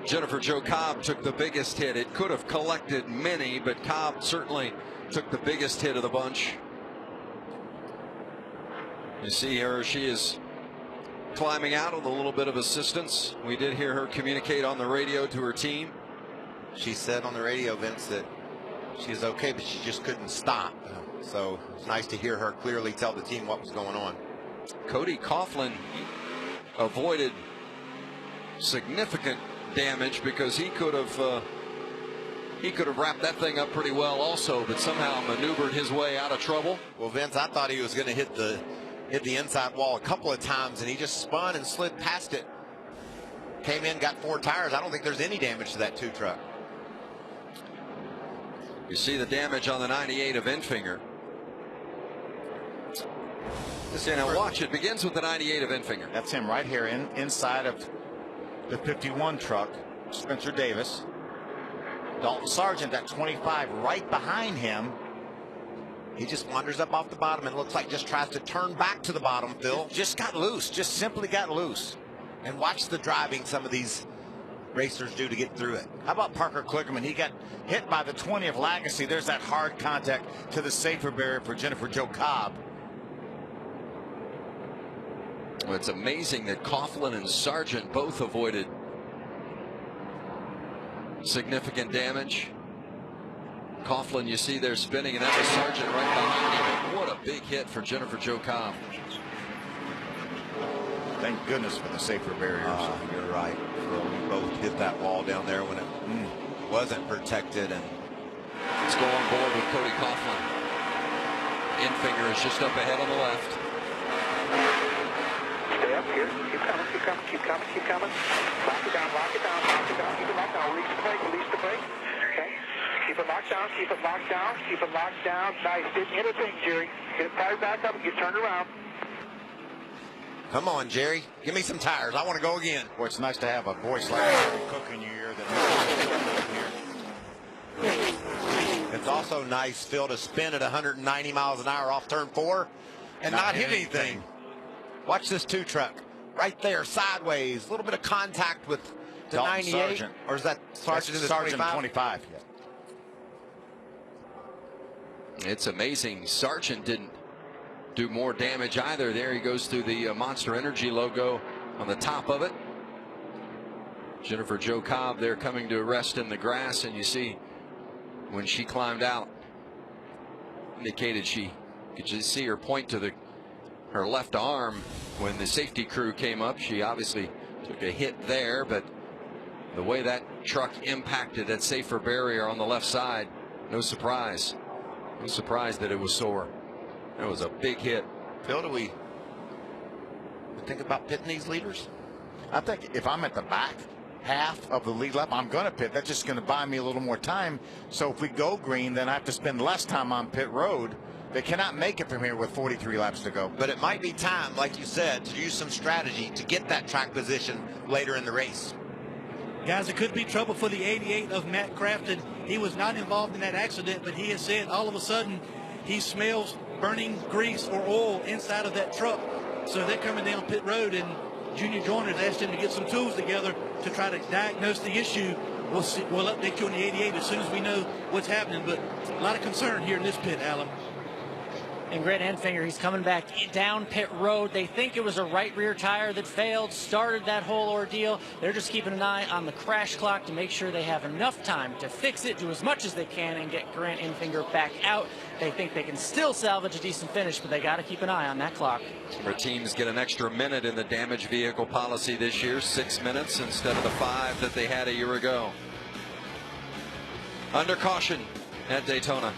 Jennifer Jo Cobb took the biggest hit. It could have collected many, but Cobb certainly took the biggest hit of the bunch. You see her, she is climbing out with a little bit of assistance. We did hear her communicate on the radio to her team. She said on the radio, Vince, that she's okay, but she just couldn't stop. So it's nice to hear her clearly tell the team what was going on. Cody Coughlin avoided significant damage because he could have wrapped that thing up pretty well also, but somehow maneuvered his way out of trouble. Well, Vince, I thought he was going to hit the inside wall a couple of times, and he just spun and slid past it. Came in, got 4 tires. I don't think there's any damage to that 2 truck. You see the damage on the 98 of Enfinger. Now watch, it begins with the 98 of Enfinger. That's him right here inside of the 51 truck. Spencer Davis. Dalton Sargent at 25 right behind him. He just wanders up off the bottom and looks like just tries to turn back to the bottom, Phil. Just got loose, just simply got loose. And watch the driving some of these racers do to get through it. How about Parker Klickerman? He got hit by the 20 of Legacy. There's that hard contact to the safer barrier for Jennifer Jo Cobb. Well, it's amazing that Coughlin and Sargent both avoided significant damage. Coughlin, you see there spinning, and that was Sargent right behind him. What a big hit for Jennifer Jo Cobb. Thank goodness for the safer barriers. You're right. Phil, we both hit that wall down there when it wasn't protected. And let's go on board with Cody Coughlin. Enfinger is just up ahead on the left. Stay up here. Keep coming, keep coming, keep coming, keep coming. Lock it down, lock it down, lock it down. Keep it locked down. Release the brake, release the brake. Okay. Keep it locked down, keep it locked down, keep it locked down. Nice. Didn't hit a thing, Jerry. Get it fired back up and get turned around. Come on, Jerry. Give me some tires. I want to go again. Boy, it's nice to have a voice like Jerry Cook in your ear. It's also nice, Phil, to spin at 190 miles an hour off turn 4 and not hit anything. Watch this 2 truck right there, sideways. A little bit of contact with the Dalton 98. Sargent. Or is that Sargent in the Sargent 25? Yeah. It's amazing. Sargent didn't do more damage either. There he goes through the Monster Energy logo on the top of it. Jennifer Jo Cobb there coming to rest in the grass, and you see when she climbed out, indicated she could just see her point to her left arm when the safety crew came up. She obviously took a hit there, but the way that truck impacted that safer barrier on the left side, no surprise. No surprise that it was sore. That was a big hit. Phil, do we think about pitting these leaders? I think if I'm at the back half of the lead lap, I'm going to pit. That's just going to buy me a little more time. So if we go green, then I have to spend less time on pit road. They cannot make it from here with 43 laps to go. But it might be time, like you said, to use some strategy to get that track position later in the race. Guys, it could be trouble for the 88 of Matt Crafton. He was not involved in that accident, but he has said all of a sudden he smells burning grease or oil inside of that truck. So they're coming down pit road, and Junior Joyner's asked him to get some tools together to try to diagnose the issue. We'll update you on the 88 as soon as we know what's happening, but a lot of concern here in this pit, Alan. And Grant Enfinger, he's coming back down pit road. They think it was a right rear tire that failed, started that whole ordeal. They're just keeping an eye on the crash clock to make sure they have enough time to fix it, do as much as they can, and get Grant Enfinger back out. They think they can still salvage a decent finish, but they got to keep an eye on that clock. Our teams get an extra minute in the damaged vehicle policy this year, 6 minutes instead of the 5 that they had a year ago. Under caution at Daytona.